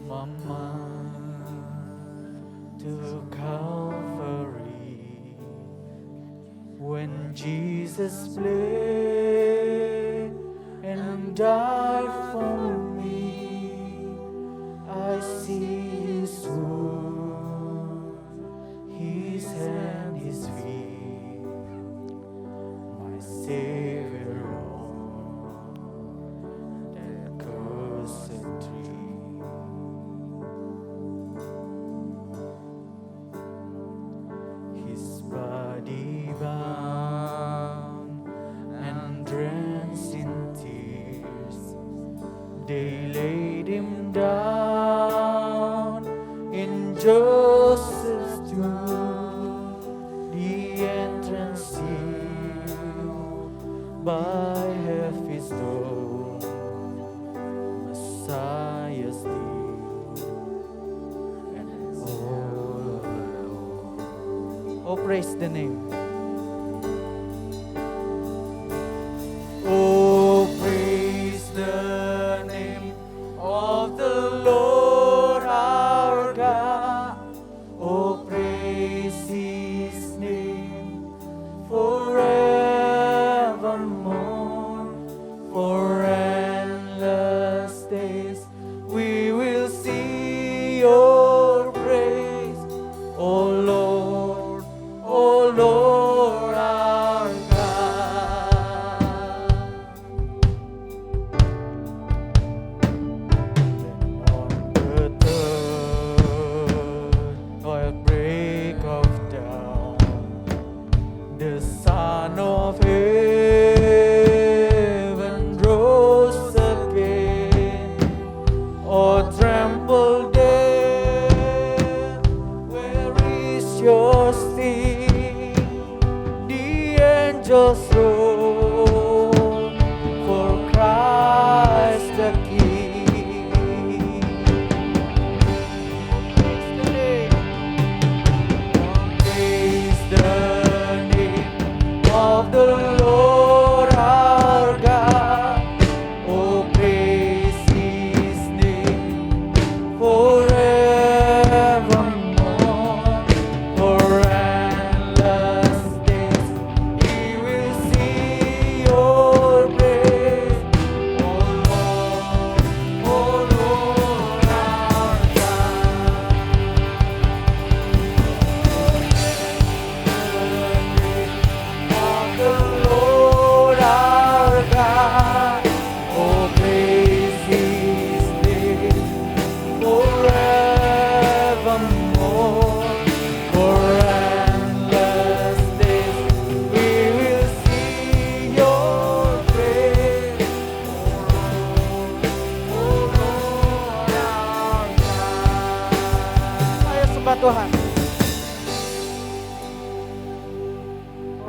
Mama to Calvary when Jesus bled and died for me. I see His wound, His hand, His feet, my Savior on that cursed tree. His body bound and drenched in tears, they laid Him down in Joseph's tomb, the entrance sealed by Heaven's door, Messiah's deed, and all alone. Oh, praise the name. Oh, praise the name of the Lord our God. Oh, praise His name forevermore. For endless days we will see Your praise, O Lord, O Lord our God. Then on the third break of dawn, the Son of Heaven rose again. Oh, tremble death, where is your sting? The angels roar for Christ the King. Praise the name of the Lord our God. Oh, praise His name forevermore. For endless days He will see Your praise, O Lord, O Lord our God. Of the Lord our God, oh, praise His name forevermore. For endless days we will see Your praise, O Lord our God. Ayo sembah Tuhan.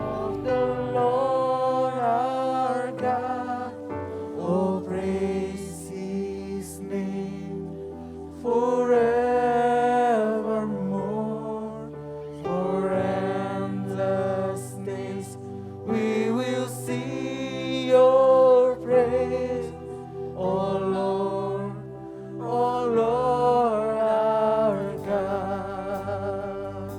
Of the Lord our God, oh, praise His name forevermore. For endless days we will see Your praise, O Lord, O Lord our God.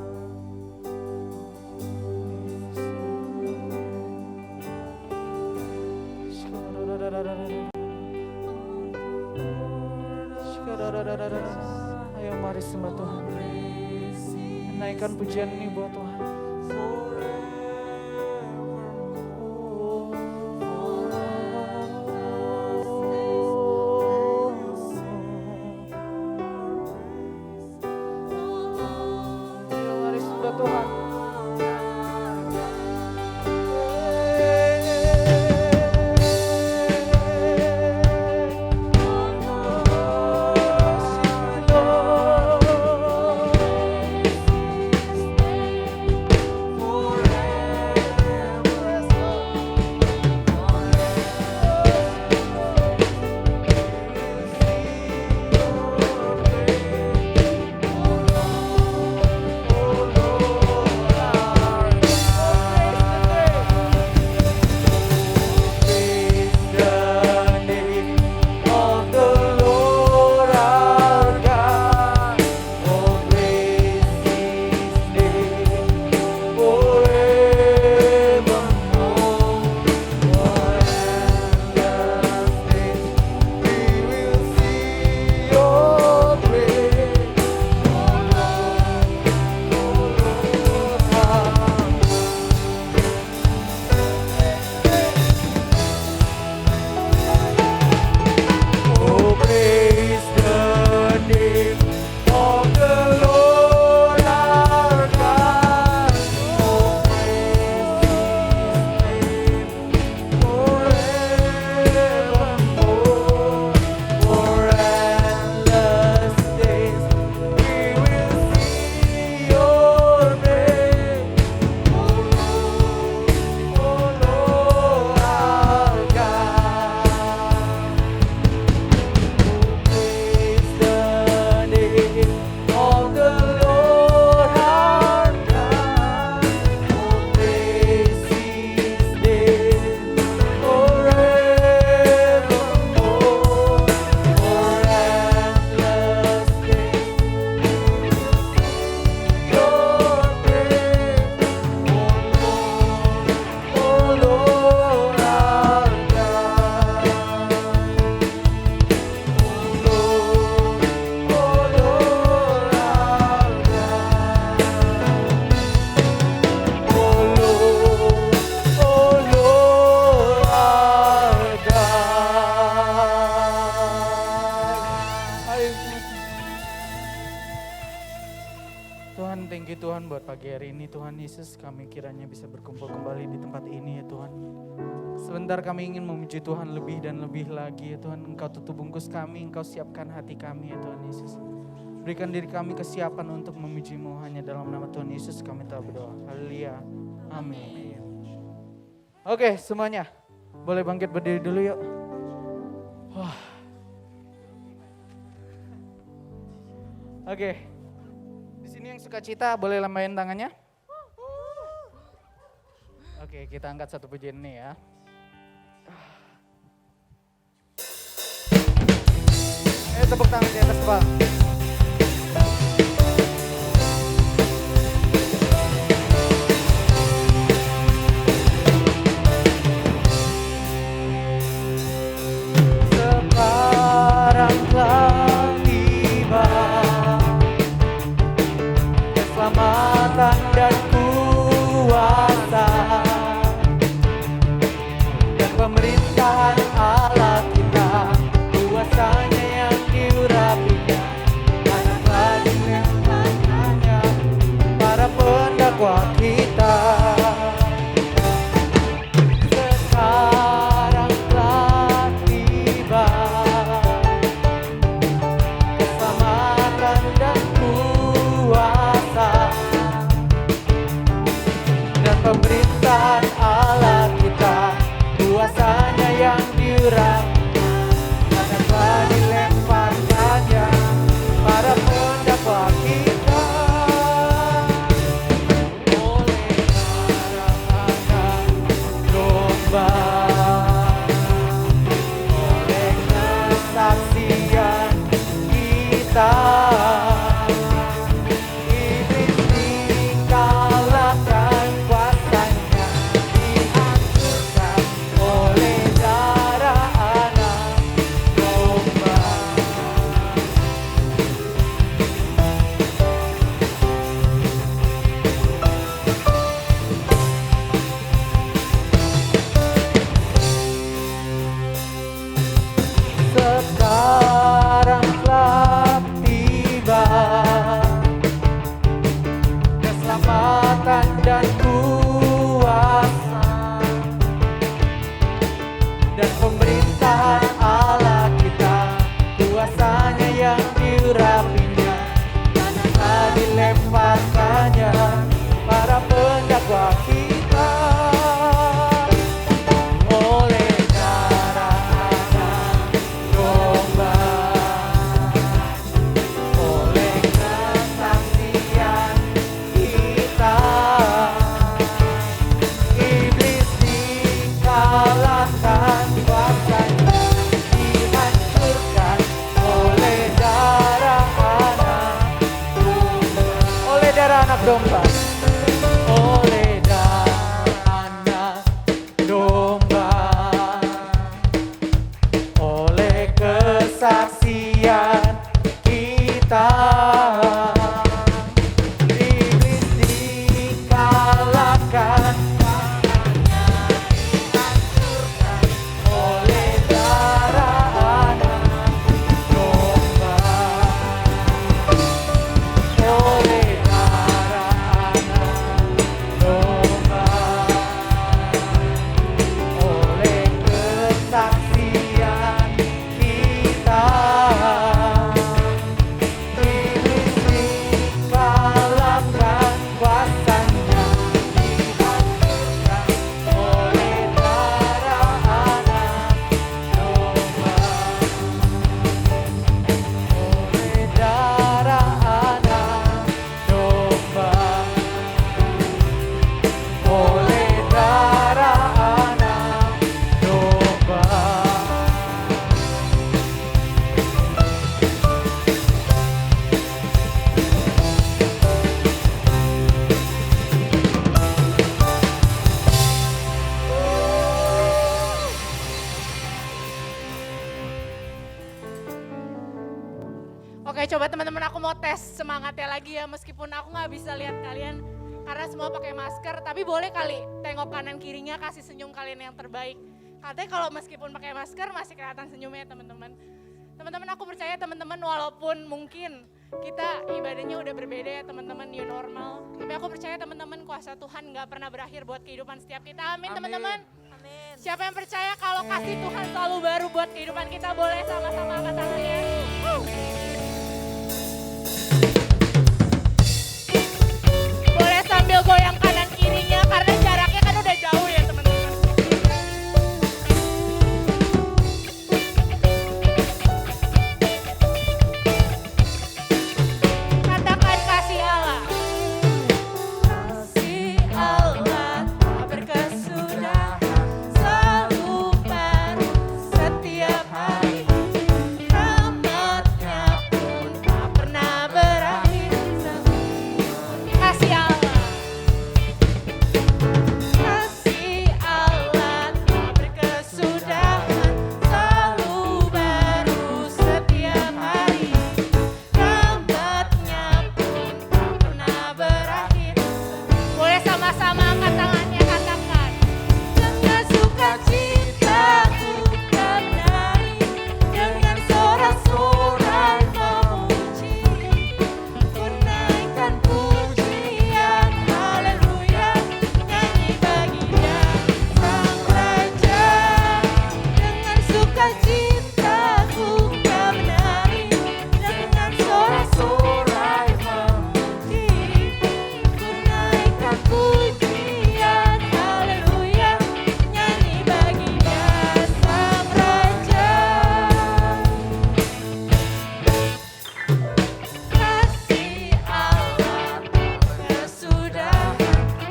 Ayo mari sembah Tuhan. Naikkan pujian ini buat Tuhan. Ayo mari sembah Tuhan. thank you Tuhan buat pagi hari ini Tuhan Yesus. Kami kiranya bisa berkumpul kembali di tempat ini ya Tuhan. Sebentar kami ingin memuji Tuhan lebih dan lebih lagi ya Tuhan. Engkau tutup bungkus kami, Engkau siapkan hati kami ya Tuhan Yesus. Berikan diri kami kesiapan untuk memuji-Mu. Hanya dalam nama Tuhan Yesus kami telah berdoa. Haleluya. Amin. Oke semuanya, boleh bangkit berdiri dulu yuk. Wah. Oke. Di sini yang suka cita boleh lambain tangannya. Oke, kita angkat satu pujian ini ya. Tepuk tangan di atas kepala. Sekarang telah tiba keselamatan dan kuasa dan pemerintahan Allah kita, kuasanya yang diurapinya, anak dilemparkannya para pendakwa kita. Sekarang telah tiba keselamatan dan kuasa dan pemerintahan Allah kita, kuasanya yang diurapinya, telah dilemparkannya para pendakwa kita. Oleh darah anak domba, oleh kesaksian kita, iblis dikalahkan, kuasanya dihancurkan oleh darah anak domba. Sekarang telah tiba keselamatan dan kuasa dan pemerintahan Allah kita, kuasanya yang diurapinya, telah dilemparkannya para pendakwa kita. Oleh darah anak domba, oleh kesaksian kita, iblis dikalahkan, kuasanya dihancurkan oleh darah anak domba. Oleh darah anak domba, oleh darah anak domba, oleh kesaksian kita, iblis dikalahkan, kuasanya dihancurkan oleh darah anak domba. Oleh darah anak domba, oleh kesaksian kita, iblis dikalahkan, kuasanya dihancurkan oleh darah anak domba. Oleh darah anak domba, oleh darah anak domba. Oke, coba teman-teman aku mau tes semangatnya lagi ya, meskipun aku nggak bisa lihat kalian karena semua pakai masker, tapi boleh kali tengok kanan kirinya, kasih senyum kalian yang terbaik. Katanya kalau meskipun pakai masker masih kelihatan senyumnya teman-teman. Teman-teman aku percaya teman-teman walaupun mungkin Kita ibadahnya udah berbeda ya teman-teman, new normal. Tapi aku percaya teman-teman kuasa Tuhan gak pernah berakhir buat kehidupan setiap kita. Amin teman-teman. Amin. Siapa yang percaya kalau kasih Tuhan selalu baru buat kehidupan kita, boleh sama-sama angkat tangannya. Boleh sambil goyang kanan kirinya karena jaraknya kan udah jauh ya teman-teman. Katakan kasih Allah. Kasih Allah tak berkesudahan, selalu baru setiap hari. Rahmatnya pun tak pernah berakhir. Kasih Allah. Kasih Allah tak berkesudahan, selalu baru setiap hari. Rahmatnya pun tak pernah berakhir. Boleh sama-sama angkat tangannya, katakan. Dengan sukacitaku kan menari, dengan sorak-sorai memuji. Ku naikkan pujian, haleluya, nyanyi bagi Dia Sang Raja. Dengan sukacitaku kan menari, dengan sorak-sorai memuji. Ku naikkan pujian, haleluya, nyanyi bagi Dia Sang Raja. Kasih Allah tak berkesudahan,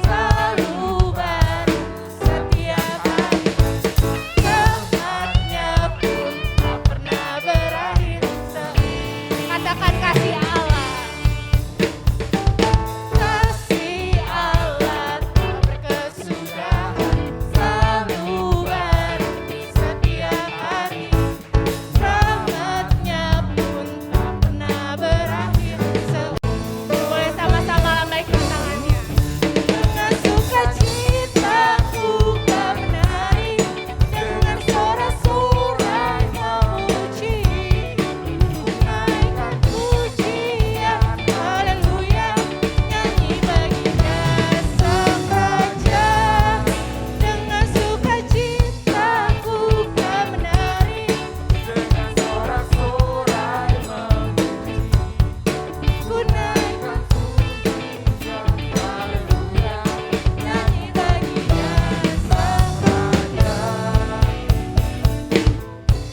selalu baru setiap hari. Rahmatnya pun tak pernah berakhir. Katakan kasih Allah. Kasih Allah tak berkesudahan, selalu baru setiap hari. Rahmatnya pun tak pernah berakhir. Boleh sama-sama lambaikan tangannya. Dengan sukacitaku kan menari, dengan sorak-sorai memuji. Ku naikkan pujian, haleluya, nyanyi bagi Dia Sang Raja. Dengan sukacitaku kan menari, dengan sorak-sorai memuji. Ku naikkan pujian, haleluya, nyanyi bagi Dia Sang Raja.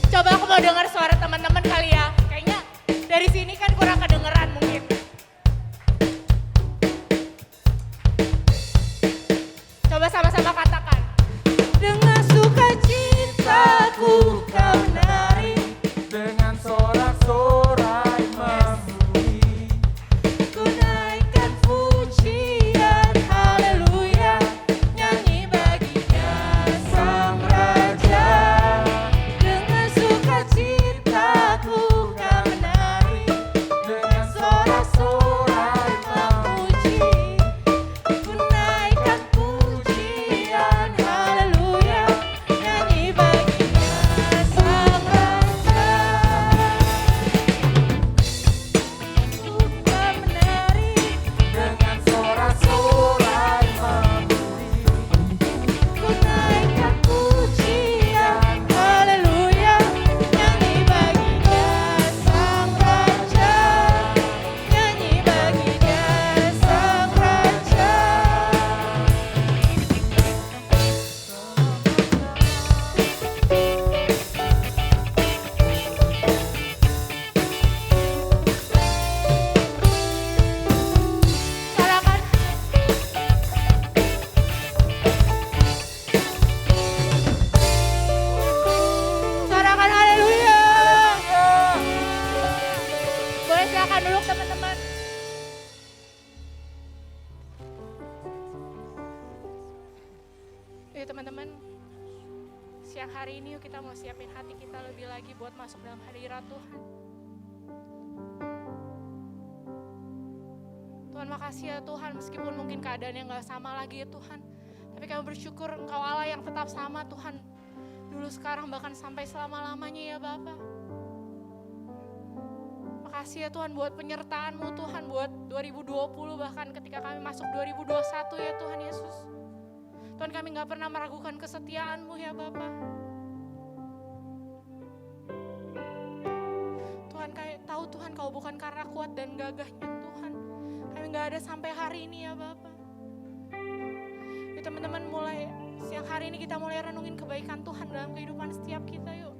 Coba aku mau dengar suara teman-teman kali ya. Kayaknya dari sini kan kurang kedengeran mungkin. Coba sama-sama katakan. Dengan sukacitaku kau menari, Dengan sorak-sorai memuji. ku naikkan pujian, haleluya, nyanyi bagi Dia Sang Raja. Dengan sukacitaku kau menari, dengan sorak-sorai memuji. Ku naikkan pujian, haleluya, nyanyi bagi Dia Sang Raja. Ku kan menari, Dengan sorak-sorai memuji. ku naikkan pujian, haleluya, nyanyi bagi Dia Sang Raja. Nyanyi bagi Dia Sang Raja. Sorakan. Sorakan haleluya. Boleh silakan duduk teman-teman. Yuk teman-teman, siang hari ini yuk kita mau siapin hati kita lebih lagi buat masuk dalam hadirat Tuhan. Tuhan makasih ya Tuhan, meskipun mungkin keadaannya gak sama lagi ya Tuhan. Tapi kami bersyukur Engkau Allah yang tetap sama Tuhan. Dulu sekarang bahkan sampai selama-lamanya ya Bapa. kasih ya Tuhan buat penyertaan-Mu Tuhan buat 2020 bahkan ketika kami masuk 2021 ya Tuhan Yesus. Tuhan kami gak pernah meragukan kesetiaan-Mu ya Bapa. Tuhan kami tahu Tuhan Kau bukan karena kuat dan gagahnya Tuhan. Kami gak ada sampai hari ini ya Bapa. Ya teman-teman mulai siang hari ini kita mulai renungin kebaikan Tuhan dalam kehidupan setiap kita yuk.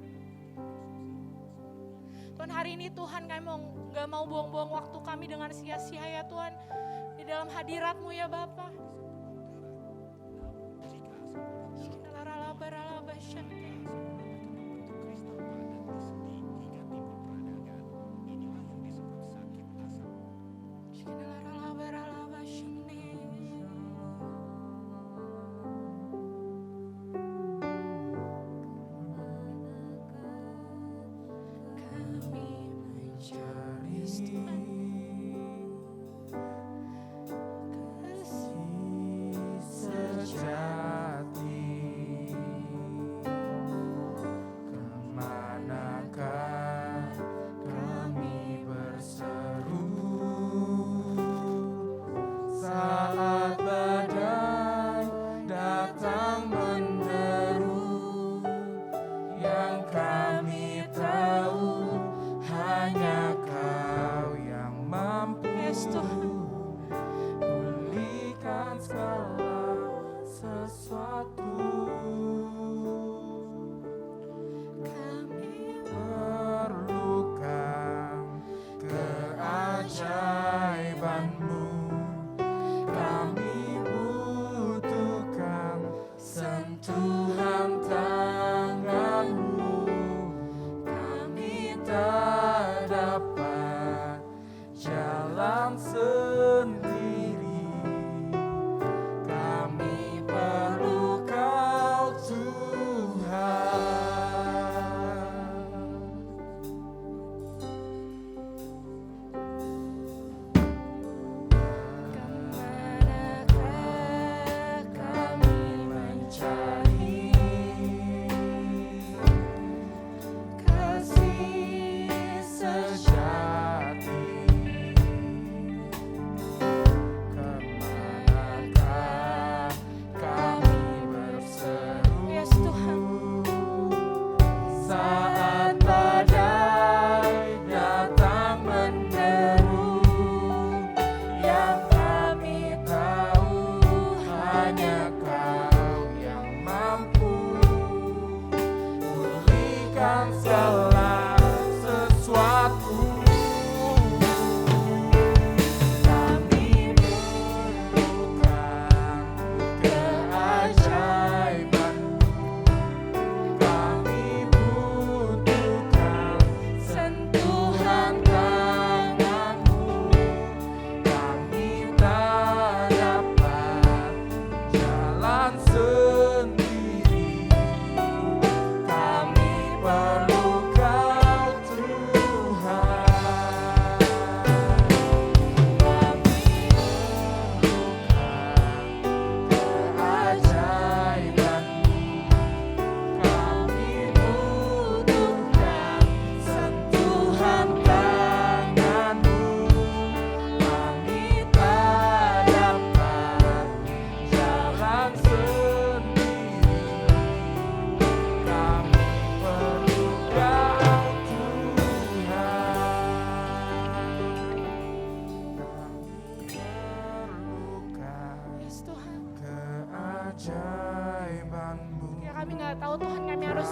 Tuhan hari ini Tuhan kami gak mau buang-buang waktu kami dengan sia-sia ya Tuhan. Di dalam hadirat-Mu ya Bapa.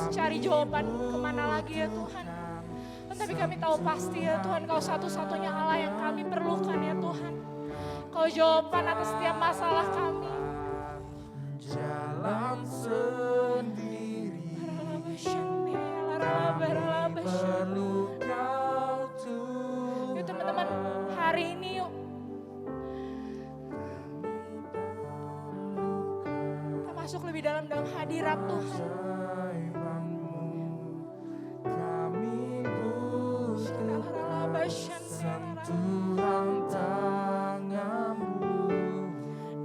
Cari jawaban kemana lagi ya Tuhan. Tapi kami tahu pasti ya Tuhan, Kau satu-satunya Allah yang kami perlukan ya Tuhan. Kau jawaban atas setiap masalah kami. Jalan sendiri perlu Kau Tuhan. Yuk teman-teman, hari ini yuk kita masuk lebih dalam hadirat Tuhan. Sentuhan tangan-Mu,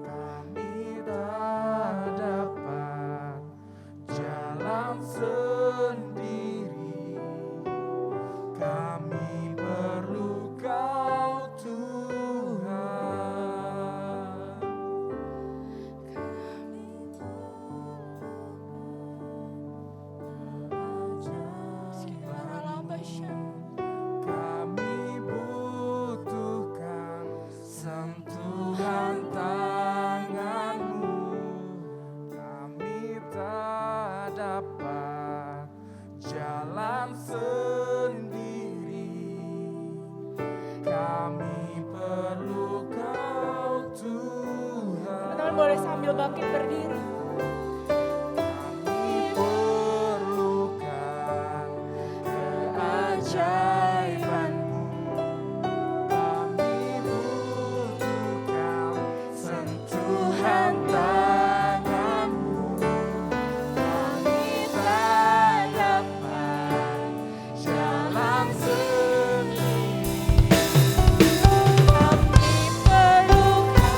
kami tak dapat jalan sendiri, kami perlu bangkit berdiri. Kami perlukan keajaiban-Mu. Kami butuhkan sentuhan tangan-Mu. Kami tak dapat jalan sendiri. Kami perlukan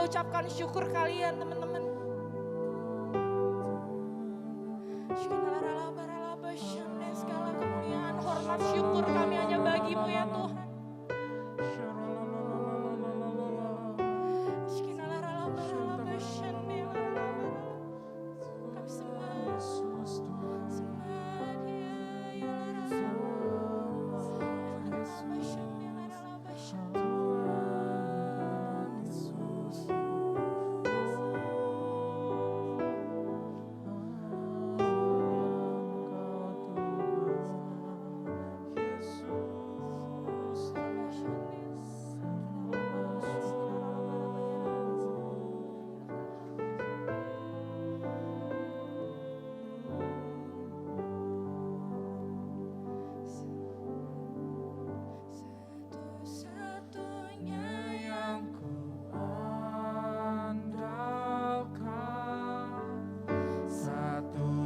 ucapkan syukur kalian teman-teman. Segala kemuliaan, hormat, syukur kami hanya bagimu ya Tuhan. Kami sembah,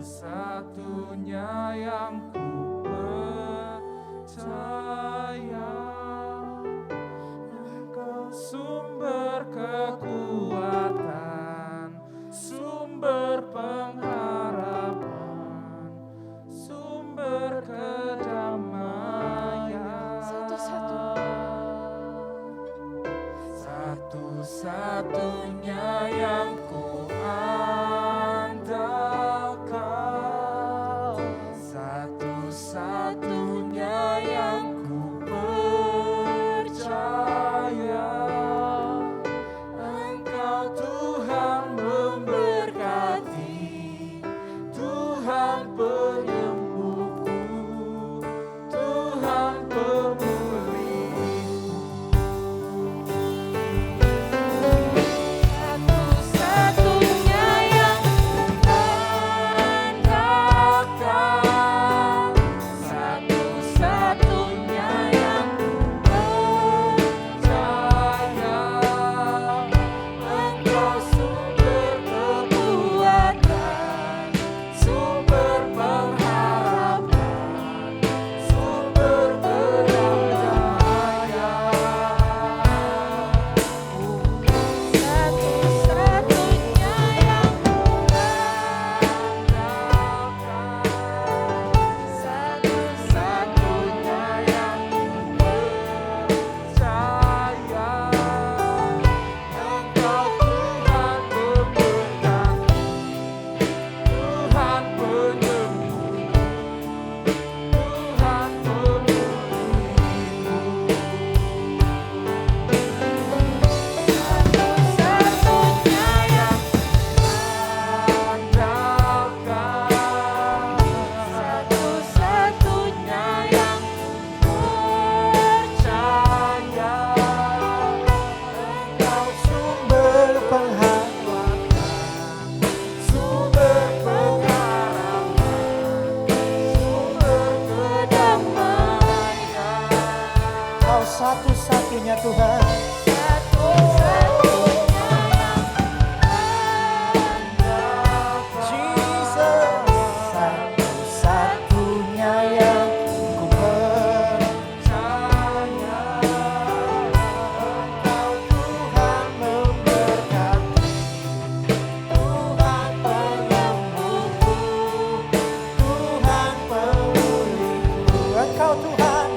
satu-satunya yang ku percaya. Engkau sumber kekuatan, sumber pengharapan, sumber kedamaian. Satu-satunya yang ku andalkan, satu-satunya yang ku percaya. Engkau Tuhan memberkati, Tuhan penyembuhku, Tuhan pemulihku. satu-satunya Tuhan. Jesus, satu-satunya yang ku percaya. Engkau Tuhan memberkati, Tuhan penyembuhku, Tuhan pemulihku. Engkau Tuhan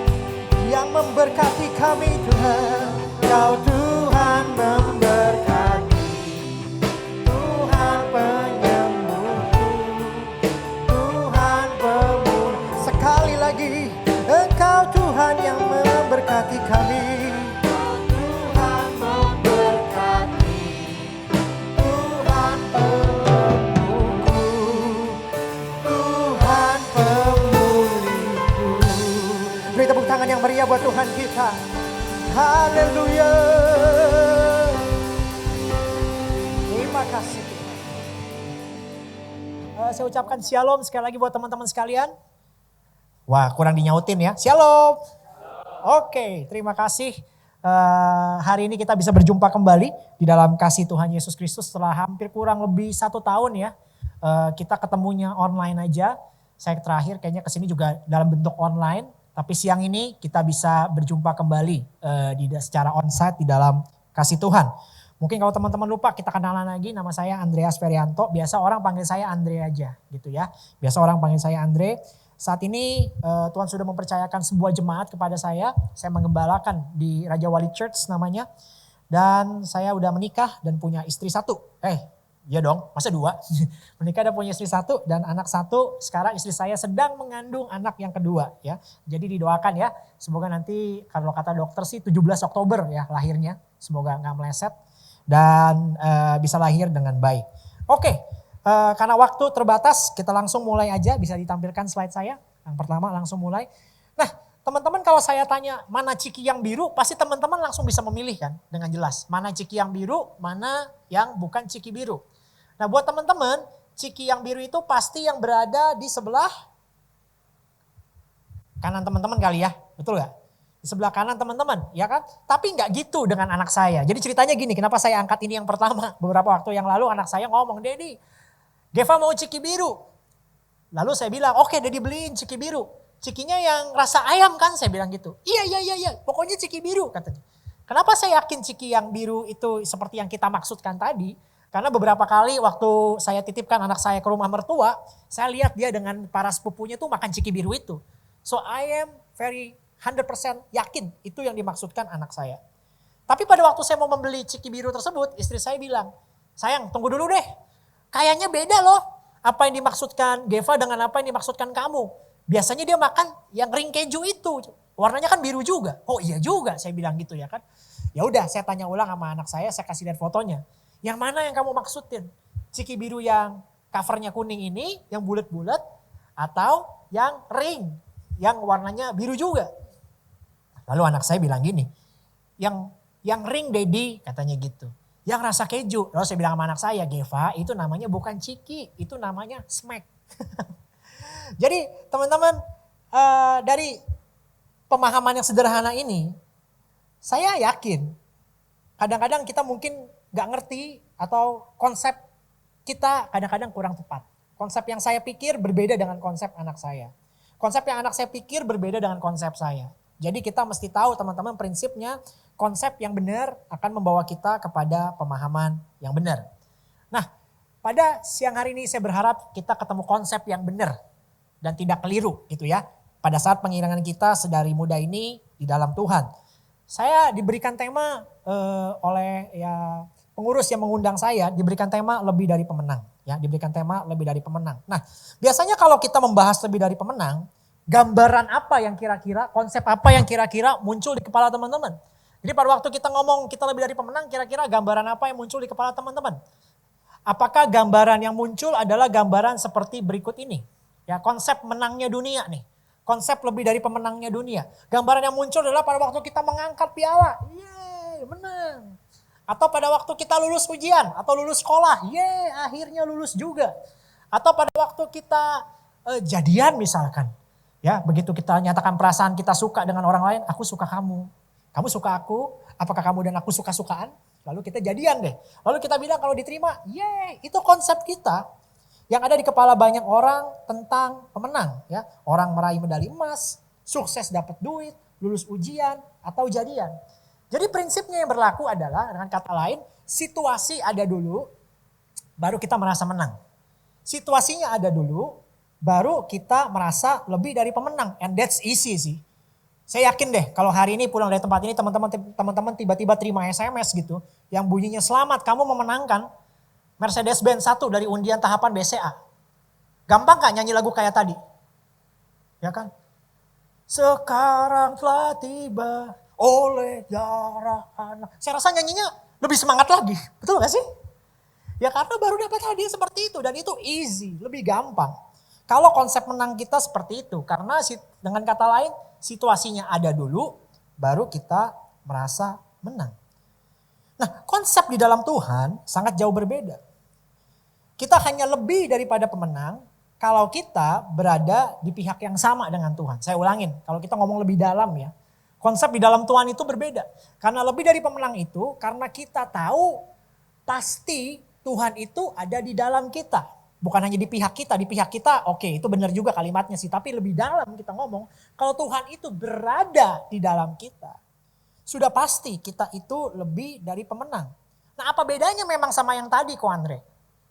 yang memberkati kami Tuhan. Engkau Tuhan memberkati, Tuhan penyembuhku, Tuhan pemulih. Sekali lagi, Engkau Tuhan yang memberkati kami. Tuhan memberkati, Tuhan penyembuhku, Tuhan pemulihku. Beri tepuk tangan yang meriah buat Tuhan kita. Haleluya. Terima kasih Tuhan. Saya ucapkan shalom sekali lagi buat teman-teman sekalian. Wah, kurang dinyautin ya. Shalom. Oke, terima kasih. Hari ini kita bisa berjumpa kembali di dalam kasih Tuhan Yesus Kristus setelah hampir kurang lebih 1 tahun ya. Kita ketemunya online aja. Saya terakhir kayaknya kesini juga dalam bentuk online. Tapi siang ini kita bisa berjumpa kembali secara onsite di dalam kasih Tuhan. Mungkin kalau teman-teman lupa kita kenalan lagi, nama saya Andreas Ferianto. Biasa orang panggil saya Andre aja gitu ya. Biasa orang panggil saya Andre. Saat ini Tuhan sudah mempercayakan sebuah jemaat kepada saya. Saya menggembalakan di Raja Wali Church namanya. Dan saya udah menikah dan punya istri 1. Iya dong, masa 2? Menikah dan punya istri 1 dan anak 1. Sekarang istri saya sedang mengandung anak yang kedua ya. Jadi didoakan ya. Semoga nanti kalau kata dokter sih 17 Oktober ya lahirnya. Semoga gak meleset dan bisa lahir dengan baik. Oke, karena waktu terbatas kita langsung mulai aja. Bisa ditampilkan slide saya. Yang pertama langsung mulai. Nah teman-teman kalau saya tanya mana ciki yang biru, pasti teman-teman langsung bisa memilih kan dengan jelas. Mana ciki yang biru, mana yang bukan ciki biru. Nah buat teman-teman, ciki yang biru itu pasti yang berada di sebelah kanan teman-teman kali ya, betul gak? Di sebelah kanan teman-teman, ya kan? Tapi nggak gitu dengan anak saya. Jadi ceritanya gini, kenapa saya angkat ini yang pertama? Beberapa waktu yang lalu anak saya ngomong, Dedi, Geva mau ciki biru. Lalu saya bilang, oke Dedi beliin ciki biru. Cikinya yang rasa ayam kan, saya bilang gitu. Iya, pokoknya ciki biru katanya. Kenapa saya yakin ciki yang biru itu seperti yang kita maksudkan tadi? Karena beberapa kali waktu saya titipkan anak saya ke rumah mertua, saya lihat dia dengan para sepupunya tuh makan ciki biru itu. So I am very 100% yakin itu yang dimaksudkan anak saya. Tapi pada waktu saya mau membeli ciki biru tersebut, istri saya bilang, sayang tunggu dulu deh. Kayaknya beda loh apa yang dimaksudkan Geva dengan apa yang dimaksudkan kamu. Biasanya dia makan yang ring keju itu, warnanya kan biru juga. Oh iya juga, saya bilang gitu ya kan. Ya udah, saya tanya ulang sama anak saya kasih lihat fotonya. Yang mana yang kamu maksudin? Ciki biru yang covernya kuning ini, yang bulat-bulat, atau yang ring, yang warnanya biru juga? Lalu anak saya bilang gini, yang ring Dedi katanya gitu. Yang rasa keju. Lalu saya bilang sama anak saya, Geva itu namanya bukan ciki, itu namanya smack. Jadi teman-teman dari pemahaman yang sederhana ini, saya yakin kadang-kadang kita mungkin gak ngerti atau konsep kita kadang-kadang kurang tepat. Konsep yang saya pikir berbeda dengan konsep anak saya. Konsep yang anak saya pikir berbeda dengan konsep saya. Jadi kita mesti tahu teman-teman prinsipnya konsep yang benar akan membawa kita kepada pemahaman yang benar. Nah pada siang hari ini saya berharap kita ketemu konsep yang benar dan tidak keliru gitu ya. Pada saat pengirangan kita sedari muda ini di dalam Tuhan. Saya diberikan tema oleh ya pengurus yang mengundang saya, diberikan tema lebih dari pemenang. Ya, diberikan tema lebih dari pemenang. Nah, biasanya kalau kita membahas lebih dari pemenang, gambaran apa yang kira-kira, konsep apa yang kira-kira muncul di kepala teman-teman? Jadi pada waktu kita ngomong kita lebih dari pemenang, kira-kira gambaran apa yang muncul di kepala teman-teman? Apakah gambaran yang muncul adalah gambaran seperti berikut ini? Ya, konsep menangnya dunia nih. Konsep lebih dari pemenangnya dunia. Gambaran yang muncul adalah pada waktu kita mengangkat piala. Yeay, menang. Atau pada waktu kita lulus ujian atau lulus sekolah, akhirnya lulus juga. Atau pada waktu kita jadian misalkan, ya begitu kita nyatakan perasaan kita suka dengan orang lain, aku suka kamu, Kamu suka aku, apakah kamu dan aku suka-sukaan? Lalu kita jadian deh. Lalu kita bilang kalau diterima, yeay, itu konsep kita yang ada di kepala banyak orang tentang pemenang. Ya, orang meraih medali emas, sukses dapat duit, lulus ujian, atau jadian. Jadi prinsipnya yang berlaku adalah dengan kata lain, situasi ada dulu, baru kita merasa menang. Situasinya ada dulu, baru kita merasa lebih dari pemenang. And that's easy sih. Saya yakin deh kalau hari ini pulang dari tempat ini teman-teman tiba-tiba terima SMS gitu. Yang bunyinya selamat kamu memenangkan Mercedes-Benz 1 dari undian tahapan BCA. Gampang gak nyanyi lagu kayak tadi? Ya kan? Sekarang telah tiba oleh darah anak. Saya rasa nyanyinya lebih semangat lagi. Betul gak sih? Ya karena baru dapat hadiah seperti itu dan itu easy, lebih gampang. Kalau konsep menang kita seperti itu, karena dengan kata lain situasinya ada dulu, baru kita merasa menang. Nah konsep di dalam Tuhan sangat jauh berbeda. Kita hanya lebih daripada pemenang kalau kita berada di pihak yang sama dengan Tuhan. Saya ulangin, kalau kita ngomong lebih dalam ya. Konsep di dalam Tuhan itu berbeda. Karena lebih dari pemenang itu, karena kita tahu pasti Tuhan itu ada di dalam kita. Bukan hanya di pihak kita oke itu benar juga kalimatnya sih. Tapi lebih dalam kita ngomong, kalau Tuhan itu berada di dalam kita. Sudah pasti kita itu lebih dari pemenang. Nah apa bedanya memang sama yang tadi Ko Andre?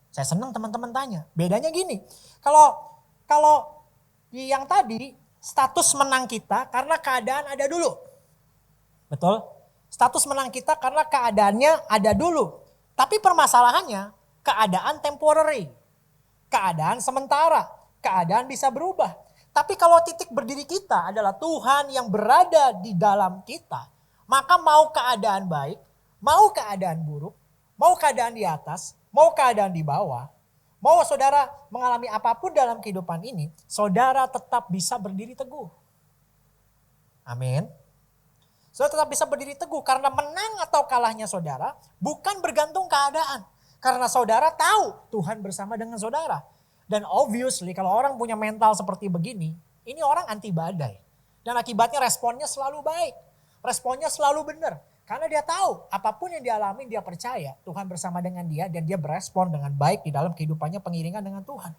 Saya senang teman-teman tanya. Bedanya gini, kalau di yang tadi status menang kita karena keadaan ada dulu. Betul? Status menang kita karena keadaannya ada dulu. Tapi permasalahannya keadaan temporary. Keadaan sementara, keadaan bisa berubah. Tapi kalau titik berdiri kita adalah Tuhan yang berada di dalam kita, maka mau keadaan baik, mau keadaan buruk, mau keadaan di atas, mau keadaan di bawah, mau saudara mengalami apapun dalam kehidupan ini, saudara tetap bisa berdiri teguh. Amin. Saudara tetap bisa berdiri teguh karena menang atau kalahnya saudara bukan bergantung keadaan. Karena saudara tahu Tuhan bersama dengan saudara. Dan obviously kalau orang punya mental seperti begini, ini orang anti badai. Dan akibatnya responnya selalu baik. Responnya selalu benar. Karena dia tahu apapun yang dialami dia percaya Tuhan bersama dengan dia dan dia berespon dengan baik di dalam kehidupannya pengiringan dengan Tuhan.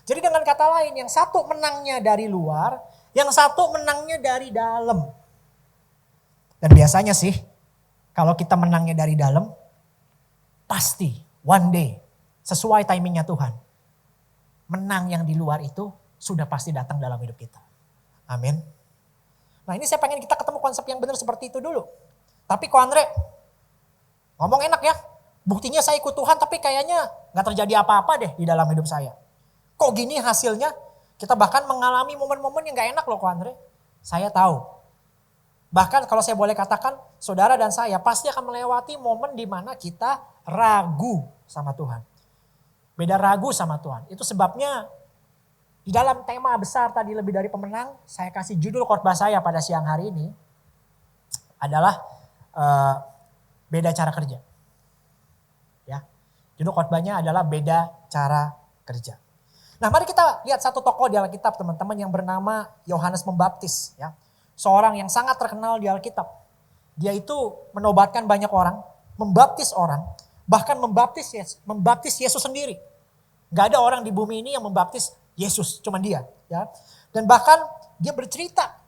Jadi dengan kata lain yang satu menangnya dari luar, yang satu menangnya dari dalam. Dan biasanya sih kalau kita menangnya dari dalam, pasti one day, sesuai timingnya Tuhan, menang yang di luar itu sudah pasti datang dalam hidup kita. Amin. Nah ini saya pengen kita ketemu konsep yang benar seperti itu dulu. Tapi Ko Andre, ngomong enak ya, buktinya saya ikut Tuhan tapi kayaknya gak terjadi apa-apa deh di dalam hidup saya. Kok gini hasilnya? Kita bahkan mengalami momen-momen yang gak enak loh Ko Andre. Saya tahu. Bahkan kalau saya boleh katakan, saudara dan saya pasti akan melewati momen di mana kita ragu sama Tuhan. Beda ragu sama Tuhan. Itu sebabnya di dalam tema besar tadi lebih dari pemenang, saya kasih judul khotbah saya pada siang hari ini adalah beda cara kerja. Ya, judul khotbahnya adalah beda cara kerja. Nah, mari kita lihat satu tokoh di Alkitab teman-teman yang bernama Yohanes Pembaptis. Ya, seorang yang sangat terkenal di Alkitab. Dia itu menobatkan banyak orang, membaptis orang, bahkan membaptis Yesus sendiri. Gak ada orang di bumi ini yang membaptis Yesus, cuma dia. Ya. Dan bahkan dia bercerita,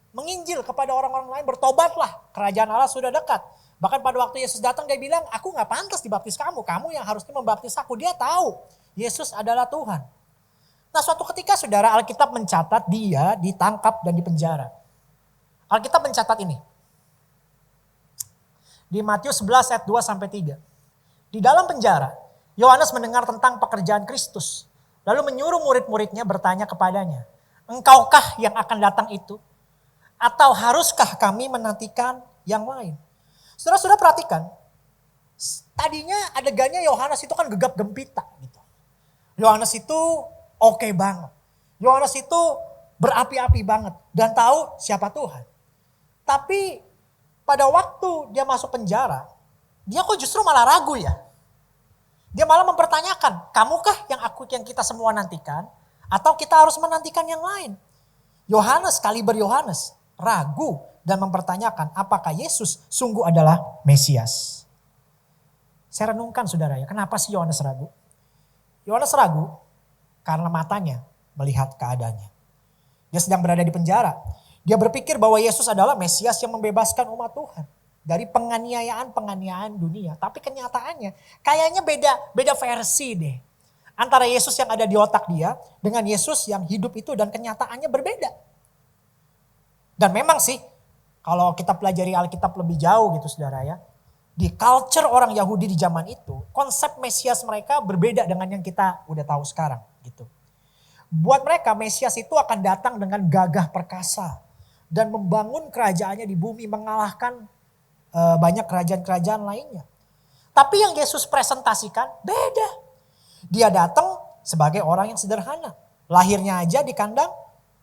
menginjil kepada orang-orang lain, bertobatlah, kerajaan Allah sudah dekat. Bahkan pada waktu Yesus datang dia bilang, aku gak pantas dibaptis kamu yang harusnya membaptis aku. Dia tahu Yesus adalah Tuhan. Nah suatu ketika saudara Alkitab mencatat dia ditangkap dan dipenjara. Alkitab mencatat ini. Di Matius 11 ayat 2-3. Di dalam penjara, Yohanes mendengar tentang pekerjaan Kristus. Lalu menyuruh murid-muridnya bertanya kepadanya, engkaukah yang akan datang itu? Atau haruskah kami menantikan yang lain? Saudara-saudara perhatikan, tadinya adegannya Yohanes itu kan gegap gempita. Gitu. Yohanes itu oke banget. Yohanes itu berapi-api banget dan tahu siapa Tuhan. Tapi pada waktu dia masuk penjara, dia kok justru malah ragu ya. Dia malah mempertanyakan, kamukah yang kita semua nantikan? Atau kita harus menantikan yang lain? Yohanes, kaliber Yohanes. ragu dan mempertanyakan apakah Yesus sungguh adalah Mesias. Saya renungkan saudara ya, kenapa sih Yohanes ragu? Yohanes ragu karena matanya melihat keadaannya. Dia sedang berada di penjara. Dia berpikir bahwa Yesus adalah Mesias yang membebaskan umat Tuhan dari penganiayaan dunia. Tapi kenyataannya kayaknya beda versi deh. Antara Yesus yang ada di otak dia dengan Yesus yang hidup itu dan kenyataannya berbeda. Dan memang sih kalau kita pelajari Alkitab lebih jauh gitu saudara ya. Di culture orang Yahudi di zaman itu, konsep Mesias mereka berbeda dengan yang kita udah tahu sekarang gitu. Buat mereka Mesias itu akan datang dengan gagah perkasa dan membangun kerajaannya di bumi, mengalahkan banyak kerajaan-kerajaan lainnya. Tapi yang Yesus presentasikan beda. Dia datang sebagai orang yang sederhana. Lahirnya aja di kandang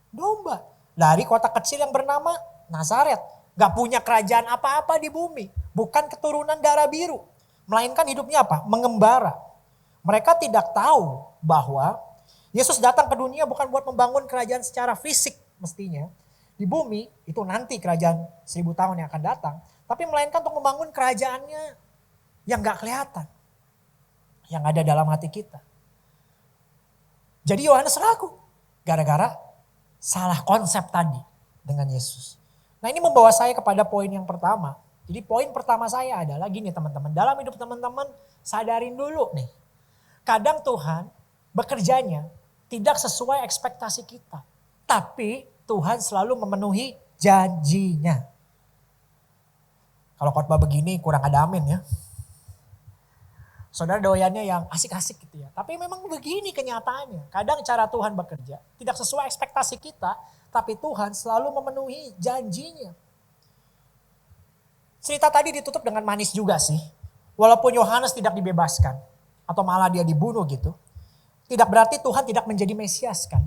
domba. Dari kota kecil yang bernama Nazaret. Gak punya kerajaan apa-apa di bumi. Bukan keturunan darah biru. Melainkan hidupnya apa? Mengembara. Mereka tidak tahu bahwa Yesus datang ke dunia bukan buat membangun kerajaan secara fisik mestinya. Di bumi itu nanti kerajaan 1000 tahun yang akan datang. Tapi melainkan untuk membangun kerajaannya yang gak kelihatan. Yang ada dalam hati kita. Jadi Yohanes ragu. Gara-gara salah konsep tadi dengan Yesus. Nah ini membawa saya kepada poin yang pertama. Jadi poin pertama saya adalah gini teman-teman. Dalam hidup teman-teman sadarin dulu nih. Kadang Tuhan bekerjanya tidak sesuai ekspektasi kita. Tapi Tuhan selalu memenuhi janjinya. Kalau khotbah begini kurang ada amin ya. Saudara doyannya yang asik-asik gitu ya. Tapi memang begini kenyataannya. Kadang cara Tuhan bekerja tidak sesuai ekspektasi kita. Tapi Tuhan selalu memenuhi janjinya. Cerita tadi ditutup dengan manis juga sih. Walaupun Yohanes tidak dibebaskan. Atau malah dia dibunuh gitu. Tidak berarti Tuhan tidak menjadi Mesias kan.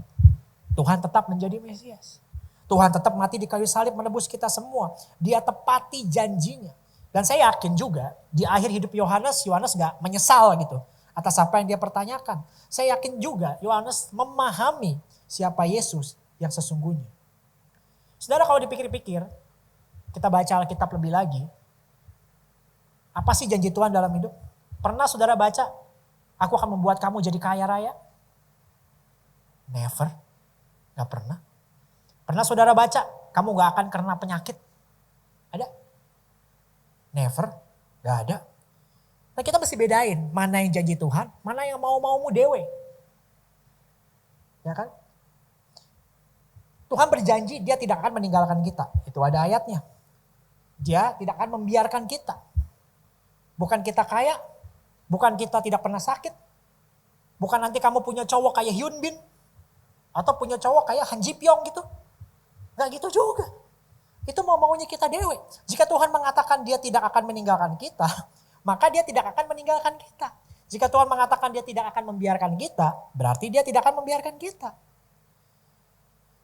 Tuhan tetap menjadi Mesias. Tuhan tetap mati di kayu salib menebus kita semua. Dia tepati janjinya. Dan saya yakin juga di akhir hidup Yohanes gak menyesal gitu. Atas apa yang dia pertanyakan. Saya yakin juga Yohanes memahami siapa Yesus yang sesungguhnya. Saudara kalau dipikir-pikir, kita baca Alkitab lebih lagi. Apa sih janji Tuhan dalam hidup? Pernah saudara baca, aku akan membuat kamu jadi kaya raya? Never, gak pernah. Pernah saudara baca, kamu gak akan kena penyakit? Ada? Never, gak ada. Nah kita mesti bedain mana yang janji Tuhan, mana yang mau-maumu dewe. Ya kan? Tuhan berjanji dia tidak akan meninggalkan kita. Itu ada ayatnya. Dia tidak akan membiarkan kita. Bukan kita kaya, bukan kita tidak pernah sakit. Bukan nanti kamu punya cowok kayak Hyun Bin. Atau punya cowok kayak Han Ji Pyong gitu. Gak gitu juga. Itu mau-maunya kita dewe. Jika Tuhan mengatakan dia tidak akan meninggalkan kita, maka dia tidak akan meninggalkan kita. Jika Tuhan mengatakan dia tidak akan membiarkan kita, berarti dia tidak akan membiarkan kita.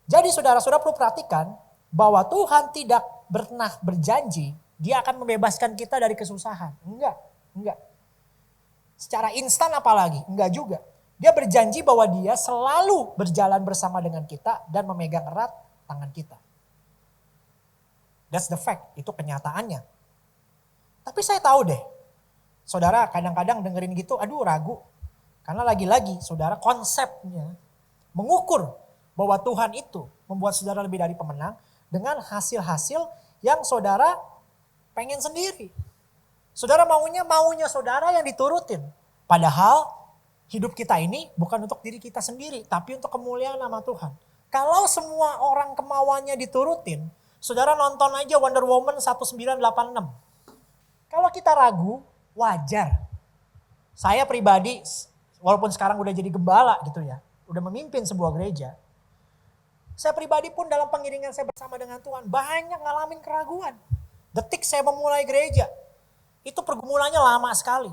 Jadi saudara-saudara perlu perhatikan bahwa Tuhan tidak pernah berjanji dia akan membebaskan kita dari kesusahan. Enggak. Secara instan apalagi, enggak juga. Dia berjanji bahwa dia selalu berjalan bersama dengan kita dan memegang erat tangan kita. That's the fact, itu kenyataannya. Tapi saya tahu deh, saudara kadang-kadang dengerin gitu, aduh ragu. Karena lagi-lagi saudara konsepnya mengukur bahwa Tuhan itu membuat saudara lebih dari pemenang dengan hasil-hasil yang saudara pengen sendiri. Saudara maunya saudara yang diturutin. Padahal hidup kita ini bukan untuk diri kita sendiri, tapi untuk kemuliaan nama Tuhan. Kalau semua orang kemauannya diturutin, saudara nonton aja Wonder Woman 1986. Kalau kita ragu, wajar. Saya pribadi, walaupun sekarang udah jadi gembala gitu ya, udah memimpin sebuah gereja. Saya pribadi pun dalam pengiringan saya bersama dengan Tuhan, banyak ngalamin keraguan. Detik saya memulai gereja, itu pergumulannya lama sekali.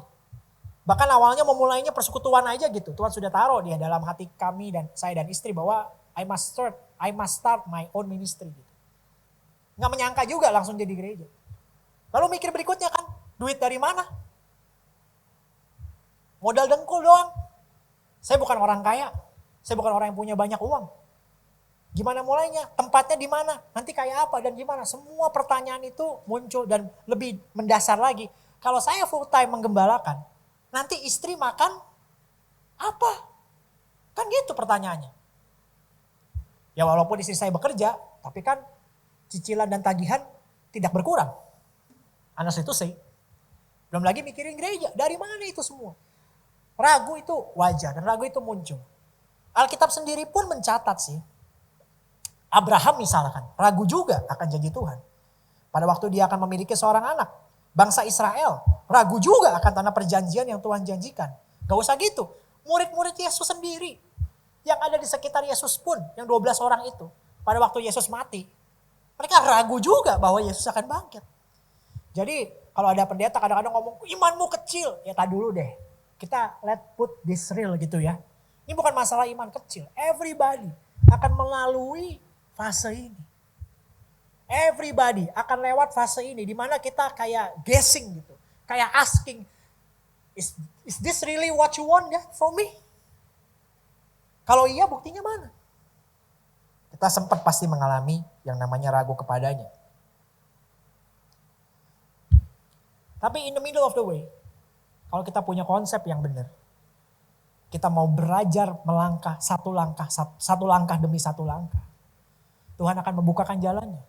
Bahkan awalnya memulainya persekutuan aja gitu. Tuhan sudah taruh dia dalam hati kami dan saya dan istri bahwa I must start my own ministry gitu. Nggak menyangka juga langsung jadi gereja. Lalu mikir berikutnya kan, duit dari mana? Modal dengkul doang. Saya bukan orang kaya, saya bukan orang yang punya banyak uang. Gimana mulainya? Tempatnya di mana? Nanti kayak apa dan gimana? Semua pertanyaan itu muncul dan lebih mendasar lagi. Kalau saya full time menggembalakan, nanti istri makan apa? Kan gitu pertanyaannya. Ya walaupun istri saya bekerja, tapi kan cicilan dan tagihan tidak berkurang. Anas itu sih. Belum lagi mikirin gereja, dari mana itu semua? Ragu itu wajar dan ragu itu muncul. Alkitab sendiri pun mencatat sih. Abraham misalkan, ragu juga akan janji Tuhan. Pada waktu dia akan memiliki seorang anak. Bangsa Israel, ragu juga akan tanah perjanjian yang Tuhan janjikan. Gak usah gitu, murid-murid Yesus sendiri. Yang ada di sekitar Yesus pun, yang 12 orang itu. Pada waktu Yesus mati, mereka ragu juga bahwa Yesus akan bangkit. Jadi kalau ada pendeta kadang-kadang ngomong, imanmu kecil. Ya tak dulu deh, kita let put this real gitu ya. Ini bukan masalah iman kecil, everybody akan melalui fase ini. Everybody akan lewat fase ini di mana kita kayak guessing gitu. Kayak asking, is this really what you want ya from me? Kalau iya buktinya mana? Kita sempat pasti mengalami yang namanya ragu kepadanya. Tapi in the middle of the way, kalau kita punya konsep yang benar, kita mau belajar melangkah satu langkah demi satu langkah. Tuhan akan membukakan jalannya.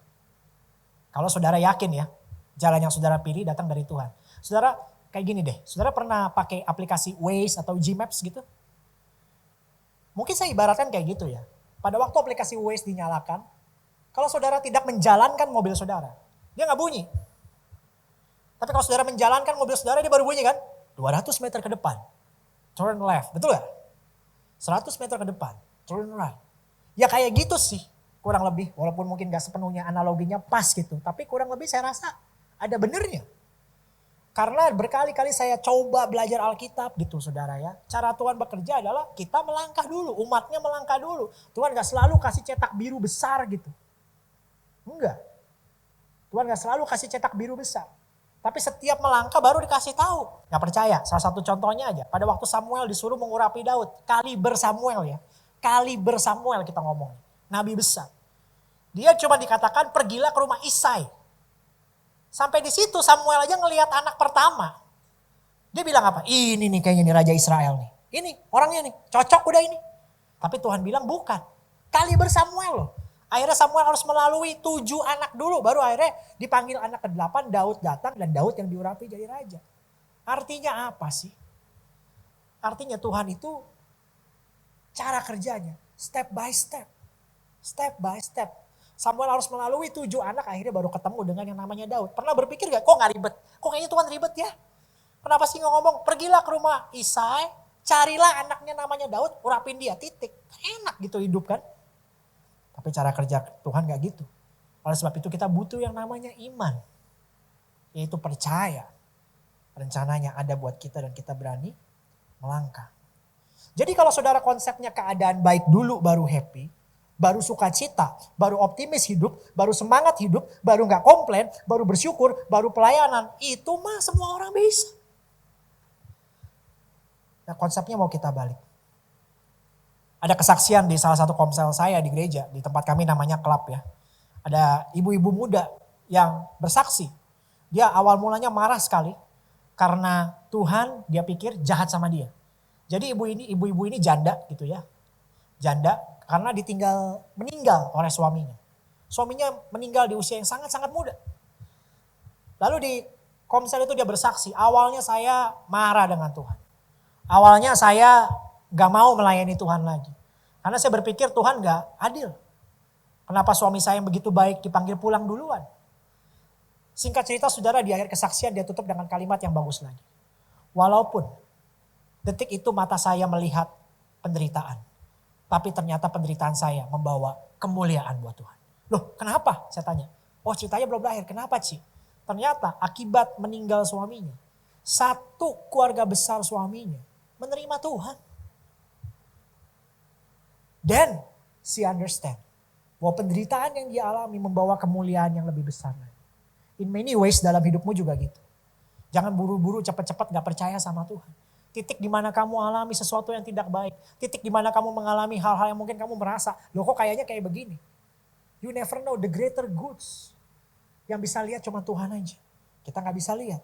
Kalau saudara yakin ya, jalan yang saudara pilih datang dari Tuhan. Saudara kayak gini deh, saudara pernah pakai aplikasi Waze atau Gmaps gitu? Mungkin saya ibaratkan kayak gitu ya. Pada waktu aplikasi Waze dinyalakan, kalau saudara tidak menjalankan mobil saudara, dia nggak bunyi. Tapi kalau saudara menjalankan mobil saudara, dia baru bunyi kan? 200 meter ke depan, turn left, betul gak? 100 meter ke depan, turn right. Ya kayak gitu sih. Kurang lebih, walaupun mungkin gak sepenuhnya analoginya pas gitu. Tapi kurang lebih saya rasa ada benernya. Karena berkali-kali saya coba belajar Alkitab gitu saudara ya. Cara Tuhan bekerja adalah kita melangkah dulu, umatnya melangkah dulu. Tuhan gak selalu kasih cetak biru besar gitu. Enggak. Tuhan gak selalu kasih cetak biru besar. Tapi setiap melangkah baru dikasih tahu. Gak percaya, salah satu contohnya aja. Pada waktu Samuel disuruh mengurapi Daud. Kaliber Samuel ya. Kaliber Samuel kita ngomong. Nabi besar. Dia cuma dikatakan pergilah ke rumah Isai. Sampai di situ Samuel aja ngelihat anak pertama. Dia bilang apa? Ini nih kayaknya nih Raja Israel nih. Ini orangnya nih, cocok udah ini. Tapi Tuhan bilang bukan. Kaliber Samuel loh. Akhirnya Samuel harus melalui 7 anak dulu. Baru akhirnya dipanggil anak ke-8, Daud datang dan Daud yang diurapi jadi raja. Artinya apa sih? Artinya Tuhan itu cara kerjanya step by step. Step by step. Samuel harus melalui 7 anak akhirnya baru ketemu dengan yang namanya Daud. Pernah berpikir gak kok gak ribet? Kok kayaknya Tuhan ribet ya? Kenapa sih gak ngomong pergilah ke rumah Isai, carilah anaknya namanya Daud, urapin dia, titik. Enak gitu hidup kan? Tapi cara kerja Tuhan gak gitu. Oleh sebab itu kita butuh yang namanya iman. Yaitu percaya. Rencananya ada buat kita dan kita berani melangkah. Jadi kalau saudara konsepnya keadaan baik dulu baru happy, baru sukacita, baru optimis hidup, baru semangat hidup, baru gak komplain, baru bersyukur, baru pelayanan. Itu mah semua orang bisa. Nah konsepnya mau kita balik. Ada kesaksian di salah satu komsel saya di gereja, di tempat kami namanya klub ya. Ada ibu-ibu muda yang bersaksi. Dia awal mulanya marah sekali karena Tuhan dia pikir jahat sama dia. Jadi ibu-ibu ini janda gitu ya. Janda karena meninggal oleh suaminya. Suaminya meninggal di usia yang sangat-sangat muda. Lalu di komsel itu dia bersaksi, awalnya saya marah dengan Tuhan. Awalnya saya gak mau melayani Tuhan lagi. Karena saya berpikir Tuhan gak adil. Kenapa suami saya yang begitu baik dipanggil pulang duluan? Singkat cerita saudara di akhir kesaksian dia tutup dengan kalimat yang bagus lagi. Walaupun detik itu mata saya melihat penderitaan. Tapi ternyata penderitaan saya membawa kemuliaan buat Tuhan. Loh kenapa? Saya tanya. Oh ceritanya belum berakhir. Kenapa Ci? Ternyata akibat meninggal suaminya. Satu keluarga besar suaminya menerima Tuhan. Dan she understand bahwa penderitaan yang dia alami membawa kemuliaan yang lebih besar. In many ways dalam hidupmu juga gitu. Jangan buru-buru cepat-cepat gak percaya sama Tuhan. Titik di mana kamu alami sesuatu yang tidak baik. Titik di mana kamu mengalami hal-hal yang mungkin kamu merasa, loh kok kayaknya kayak begini. You never know the greater goods. Yang bisa lihat cuma Tuhan aja. Kita nggak bisa lihat.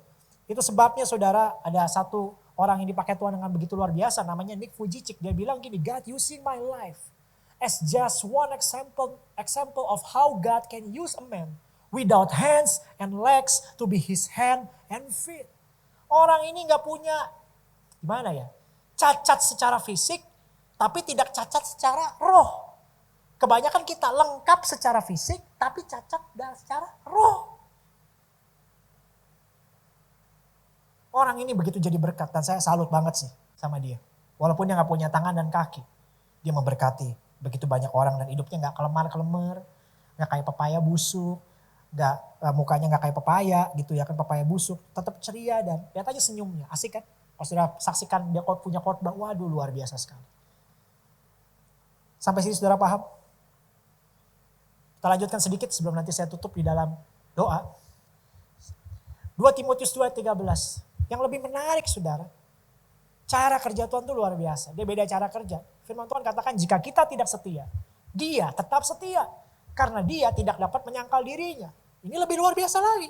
Itu sebabnya saudara, ada satu orang yang dipakai Tuhan dengan begitu luar biasa, namanya Nick Vujicic. Dia bilang gini, God using my life as just one example of how God can use a man without hands and legs to be his hand and feet. Orang ini nggak punya, gimana ya, cacat secara fisik, tapi tidak cacat secara roh. Kebanyakan kita lengkap secara fisik, tapi cacat secara roh. Orang ini begitu jadi berkat dan saya salut banget sih sama dia. Walaupun dia gak punya tangan dan kaki, dia memberkati begitu banyak orang dan hidupnya gak kelemar-kelemar, gak kayak pepaya busuk, mukanya gak kayak pepaya gitu ya kan, pepaya busuk, tetap ceria dan lihat aja senyumnya, asik kan? Kalau sudah saksikan dia punya khotbah, waduh luar biasa sekali. Sampai sini saudara paham? Kita lanjutkan sedikit sebelum nanti saya tutup di dalam doa. 2 Timotius 2:13. Yang lebih menarik saudara, cara kerja Tuhan itu luar biasa. Dia beda cara kerja. Firman Tuhan katakan jika kita tidak setia, dia tetap setia. Karena dia tidak dapat menyangkal dirinya. Ini lebih luar biasa lagi.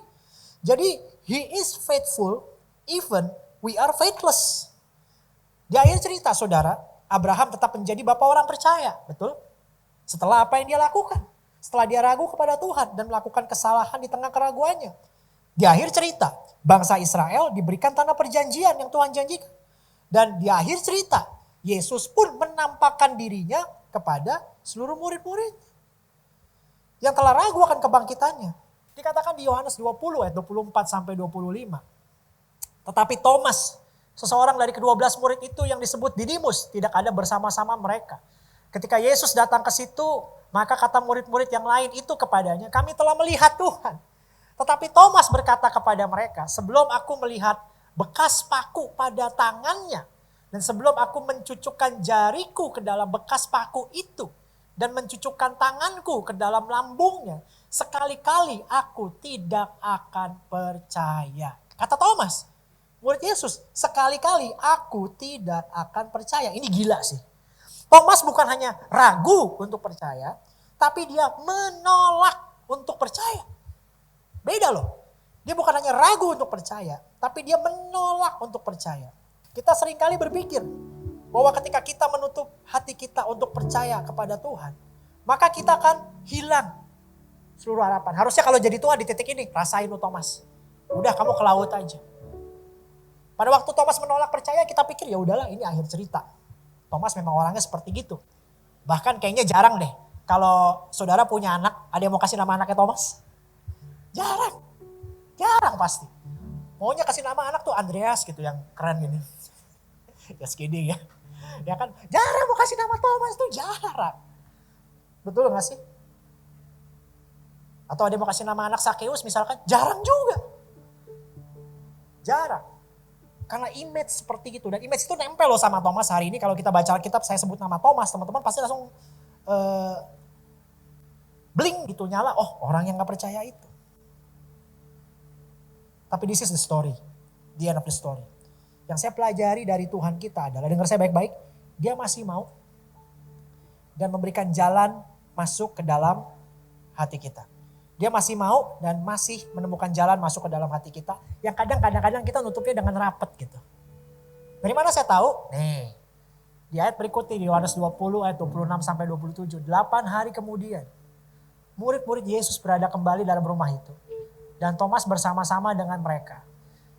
Jadi he is faithful even we are faithless. Di akhir cerita saudara, Abraham tetap menjadi bapak orang percaya. Betul? Setelah apa yang dia lakukan. Setelah dia ragu kepada Tuhan dan melakukan kesalahan di tengah keraguannya. Di akhir cerita, bangsa Israel diberikan tanah perjanjian yang Tuhan janjikan. Dan di akhir cerita, Yesus pun menampakkan dirinya kepada seluruh murid-murid yang telah ragu akan kebangkitannya. Dikatakan di Yohanes 20 ayat 24 sampai 25. Tetapi Thomas, seseorang dari ke-12 murid itu yang disebut Didimus, tidak ada bersama-sama mereka. Ketika Yesus datang ke situ, maka kata murid-murid yang lain itu kepadanya, kami telah melihat Tuhan. Tetapi Thomas berkata kepada mereka, sebelum aku melihat bekas paku pada tangannya, dan sebelum aku mencucukkan jariku ke dalam bekas paku itu, dan mencucukkan tanganku ke dalam lambungnya, sekali-kali aku tidak akan percaya. Kata Thomas, murid Yesus, sekali-kali aku tidak akan percaya. Ini gila sih. Thomas bukan hanya ragu untuk percaya, tapi dia menolak untuk percaya. Beda loh. Dia bukan hanya ragu untuk percaya, tapi dia menolak untuk percaya. Kita seringkali berpikir bahwa ketika kita menutup hati kita untuk percaya kepada Tuhan, maka kita akan hilang seluruh harapan. Harusnya kalau jadi Tuhan di titik ini, rasain lu Thomas. Udah kamu ke laut aja. Pada waktu Thomas menolak percaya, kita pikir ya udahlah ini akhir cerita. Thomas memang orangnya seperti gitu. Bahkan kayaknya jarang deh kalau saudara punya anak, ada yang mau kasih nama anaknya Thomas? Jarang pasti. Maunya kasih nama anak tuh Andreas gitu yang keren gini. Just kidding ya. Ya kan, jarang mau kasih nama Thomas tuh jarang. Betul gak sih? Atau ada yang mau kasih nama anak Sakeus misalkan, jarang juga. Jarang. Karena image seperti itu. Dan image itu nempel loh sama Thomas hari ini. Kalau kita baca Alkitab saya sebut nama Thomas, teman-teman pasti langsung bling gitu nyala. Oh orang yang gak percaya itu. Tapi this is the story. The end of the story. Yang saya pelajari dari Tuhan kita adalah, dengar saya baik-baik, dia masih mau dan memberikan jalan masuk ke dalam hati kita. Dia masih mau dan masih menemukan jalan masuk ke dalam hati kita. Yang kadang-kadang kita nutupnya dengan rapet gitu. Dari mana saya tahu? Nih, di ayat berikutnya di Yohanes 20 ayat 26 sampai 27. 8 hari kemudian, murid-murid Yesus berada kembali dalam rumah itu. Dan Thomas bersama-sama dengan mereka.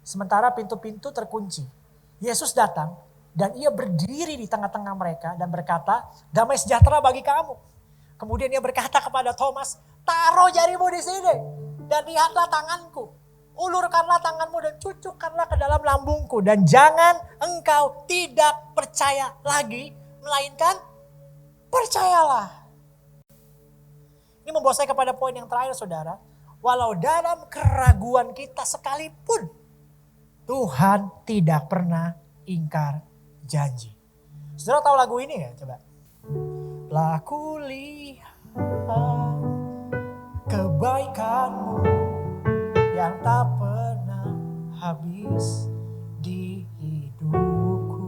Sementara pintu-pintu terkunci. Yesus datang dan ia berdiri di tengah-tengah mereka dan berkata, damai sejahtera bagi kamu. Kemudian ia berkata kepada Thomas, taruh jarimu di sini dan lihatlah tanganku. Ulurkanlah tanganmu dan cucukkanlah ke dalam lambungku. Dan jangan engkau tidak percaya lagi, melainkan percayalah. Ini membawa saya kepada poin yang terakhir saudara. Walau dalam keraguan kita sekalipun, Tuhan tidak pernah ingkar janji. Saudara tahu lagu ini ya? Coba. Telah kulihat kebaikanmu yang tak pernah habis di hidupku.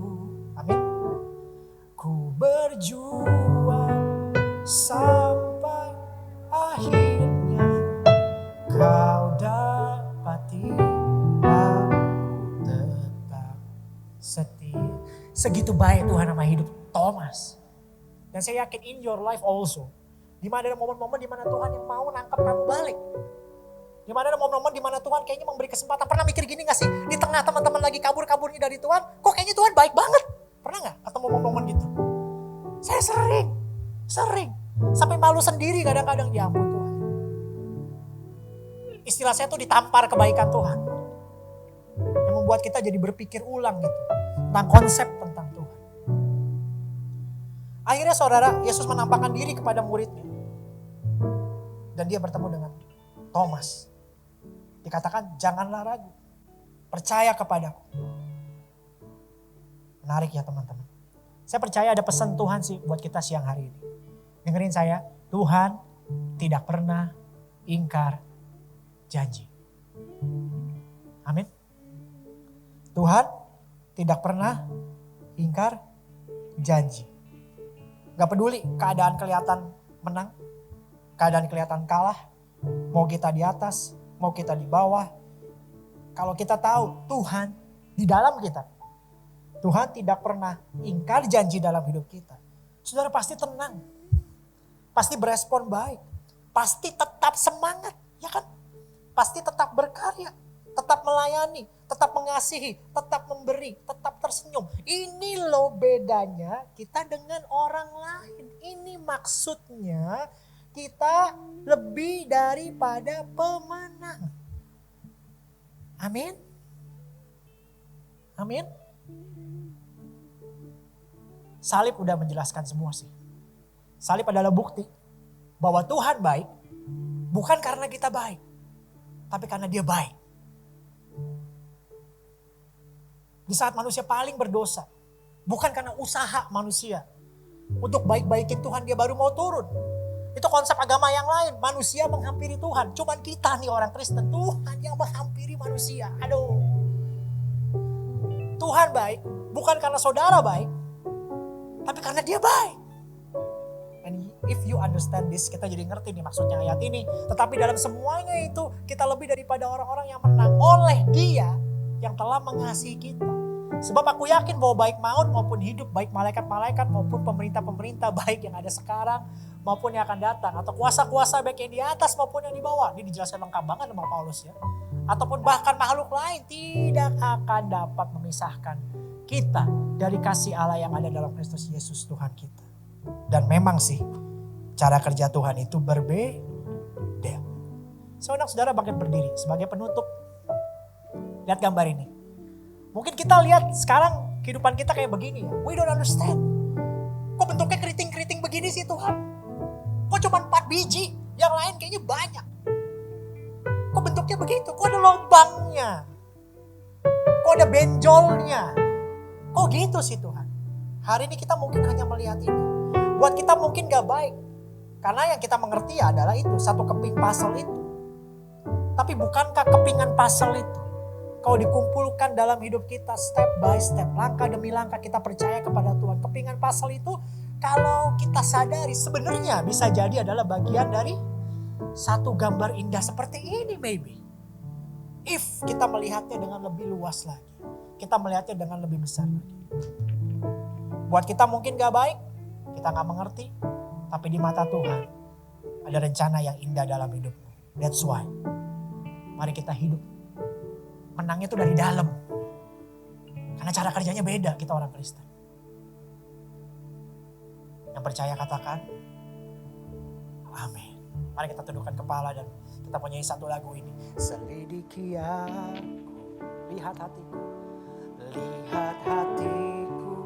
berjuang sampai akhirnya kau dapati aku tetap setia. Segitu baik Tuhan sama hidup Thomas. Dan saya yakin in your life also. Di mana ada momen-momen di mana Tuhan yang mau nangkap kamu balik. Di mana ada momen-momen di mana Tuhan kayaknya memberi kesempatan. Pernah mikir gini gak sih? Di tengah teman-teman lagi kabur-kaburnya dari Tuhan, kok kayaknya Tuhan baik banget. Pernah gak ketemu momen-momen gitu? Saya sering. Sampai malu sendiri kadang-kadang, ya ampun Tuhan. Istilah saya tuh ditampar kebaikan Tuhan. Yang membuat kita jadi berpikir ulang gitu. Tentang konsep tentang Tuhan. Akhirnya saudara, Yesus menampakkan diri kepada muridnya. Dan dia bertemu dengan Thomas. Dikatakan janganlah ragu. Percaya kepadaku. Menarik ya teman-teman. Saya percaya ada pesan Tuhan sih buat kita siang hari ini. Dengerin saya. Tuhan tidak pernah ingkar janji. Amin. Tuhan tidak pernah ingkar janji. Gak peduli keadaan kelihatan menang. Keadaan kelihatan kalah. Mau kita di atas, mau kita di bawah. Kalau kita tahu Tuhan di dalam kita. Tuhan tidak pernah ingkar janji dalam hidup kita. Saudara pasti tenang. Pasti berespon baik. Pasti tetap semangat. Ya kan? Pasti tetap berkarya. Tetap melayani. Tetap mengasihi. Tetap memberi. Tetap tersenyum. Ini loh bedanya kita dengan orang lain. Ini maksudnya kita lebih daripada pemenang. Amin. Amin. Salib udah menjelaskan semua sih. Salib adalah bukti bahwa Tuhan baik bukan karena kita baik, tapi karena Dia baik. Di saat manusia paling berdosa, bukan karena usaha manusia untuk baik-baikin Tuhan, Dia baru mau turun. Itu konsep agama yang lain. Manusia menghampiri Tuhan. Cuman kita nih orang Kristen. Tuhan yang menghampiri manusia. Aduh. Tuhan baik. Bukan karena saudara baik. Tapi karena Dia baik. And if you understand this. Kita jadi ngerti nih maksudnya ayat ini. Tetapi dalam semuanya itu. Kita lebih daripada orang-orang yang menang. Oleh Dia yang telah mengasihi kita. Sebab aku yakin bahwa baik maut maupun hidup, baik malaikat-malaikat maupun pemerintah-pemerintah baik yang ada sekarang maupun yang akan datang. Atau kuasa-kuasa baik yang di atas maupun yang di bawah. Ini dijelaskan lengkap banget sama Paulus ya. Ataupun bahkan makhluk lain tidak akan dapat memisahkan kita dari kasih Allah yang ada dalam Kristus Yesus Tuhan kita. Dan memang sih cara kerja Tuhan itu berbeda. Saudara bangkit berdiri sebagai penutup. Lihat gambar ini. Mungkin kita lihat sekarang kehidupan kita kayak begini ya. We don't understand. Kok bentuknya keriting-keriting begini sih Tuhan? Kok cuma 4 biji? Yang lain kayaknya banyak. Kok bentuknya begitu? Kok ada lubangnya? Kok ada benjolnya? Kok gitu sih Tuhan? Hari ini kita mungkin hanya melihat ini. Buat kita mungkin gak baik. Karena yang kita mengerti adalah itu. Satu keping puzzle itu. Tapi bukankah kepingan puzzle itu? Kalau dikumpulkan dalam hidup kita step by step, langkah demi langkah kita percaya kepada Tuhan. Kepingan puzzle itu kalau kita sadari sebenarnya bisa jadi adalah bagian dari satu gambar indah seperti ini maybe. If kita melihatnya dengan lebih luas lagi. Kita melihatnya dengan lebih besar lagi. Buat kita mungkin gak baik, kita gak mengerti. Tapi di mata Tuhan ada rencana yang indah dalam hidupmu. That's why. Mari kita hidup. Menangnya itu dari dalam. Karena cara kerjanya beda kita orang Kristen. Yang percaya katakan, amin. Mari kita tundukkan kepala dan kita punya satu lagu ini. Selidiki aku, lihat hatiku. Lihat hatiku,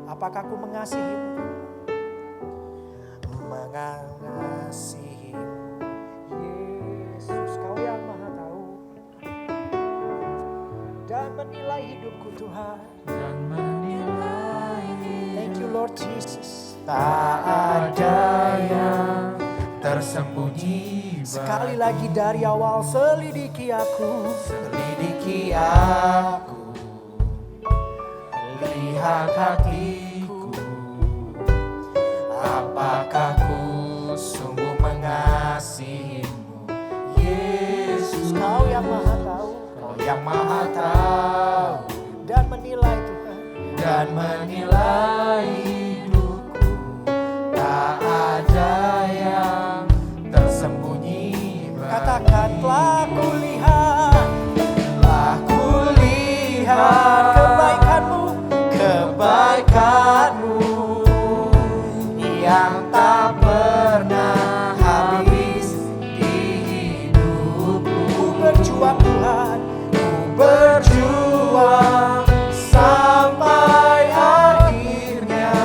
apakah aku mengasihimu? Mengasihimu, Yesus kau yang maha tahu. Dan menilai hidupku Tuhan. Dan menilai Thank you Lord Jesus. tak ada yang tersembunyi. Sekali lagi dari awal selidiki aku. Selidiki aku, lihat hatiku. mengasihimu, Yesus. Kau yang maha tahu Kau yang maha tahu dan menilai Tuhan. dan menilai hidupku. Tak ada yang tersembunyi Katakan telah kulihat Telah kulihat kebaikanmu yang tak pernah habis di hidupku. Ku berjuang Tuhan, Ku berjuang sampai akhirnya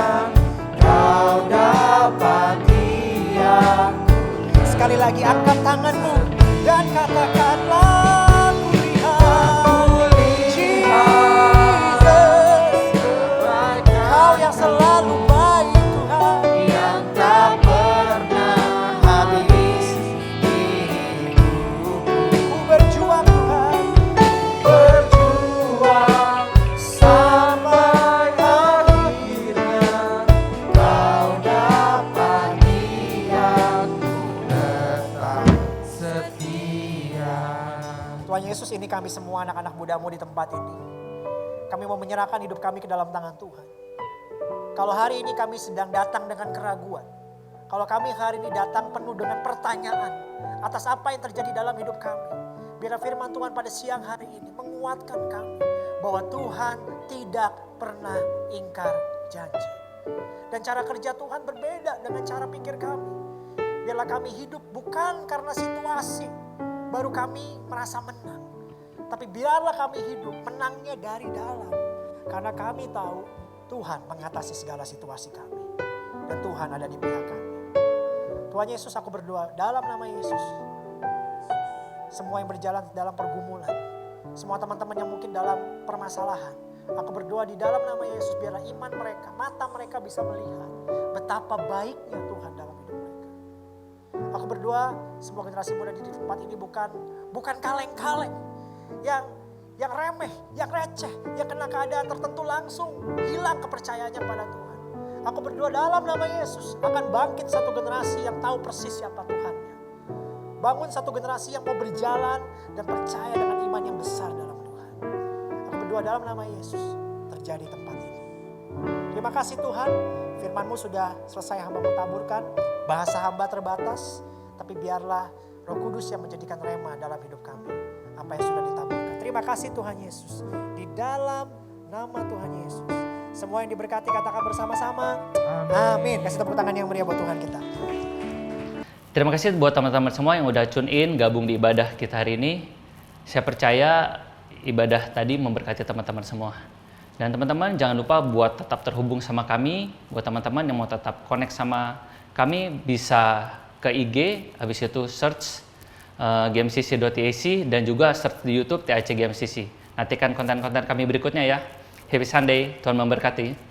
Kau dapati aku. sekali lagi angkat tanganmu dan katakanlah kulihat Jesus, Kau yang selalu baik Tuhan. Yang tak pernah habis di hidupku. Ku berjuang Tuhan, Berjuang sampai akhirnya Kau dapati aku tetap setia. Tuhan Yesus, ini kami semua anak-anak mudamu di tempat ini. Kami mau menyerahkan hidup kami ke dalam tangan Tuhan. Kalau hari ini kami sedang datang dengan keraguan, kalau kami hari ini datang penuh dengan pertanyaan atas apa yang terjadi dalam hidup kami, biar firman Tuhan pada siang hari ini menguatkan kami bahwa Tuhan tidak pernah ingkar janji. Dan cara kerja Tuhan berbeda dengan cara pikir kami. Biarlah kami hidup bukan karena situasi baru kami merasa menang, tapi biarlah kami hidup menangnya dari dalam, karena kami tahu Tuhan mengatasi segala situasi kami dan Tuhan ada di pihak kami. Tuhan Yesus, aku berdoa dalam nama Yesus, semua yang berjalan dalam pergumulan, semua teman-teman yang mungkin dalam permasalahan, aku berdoa di dalam nama Yesus, biarlah iman mereka, mata mereka bisa melihat betapa baiknya Tuhan dalam hidup mereka. Aku berdoa semua generasi muda di tempat ini bukan kaleng-kaleng yang remeh, yang receh, yang kena keadaan tertentu langsung hilang kepercayaannya pada Tuhan. Aku berdoa dalam nama Yesus akan bangkit satu generasi yang tahu persis siapa Tuhannya. Bangun satu generasi yang mau berjalan dan percaya dengan iman yang besar dalam Tuhan. Aku berdoa dalam nama Yesus terjadi tempat ini. Terima kasih Tuhan, firman-Mu sudah selesai hamba-Mu taburkan. Bahasa hamba terbatas, tapi biarlah Roh Kudus yang menjadikan rema dalam hidup kami. Apa yang sudah ditaburkan. Terima kasih Tuhan Yesus. Di dalam nama Tuhan Yesus. Semua yang diberkati katakan bersama-sama. Amin. Kasih tepuk tangan yang meriah buat Tuhan kita. Terima kasih buat teman-teman semua yang udah tune in, gabung di ibadah kita hari ini. Saya percaya ibadah tadi memberkati teman-teman semua. Dan teman-teman jangan lupa buat tetap terhubung sama kami. Buat teman-teman yang mau tetap connect sama kami bisa ke IG, habis itu search gmcc.tac dan juga search di YouTube TAC GMCC. Nantikan konten-konten kami berikutnya ya. Happy Sunday, Tuhan memberkati.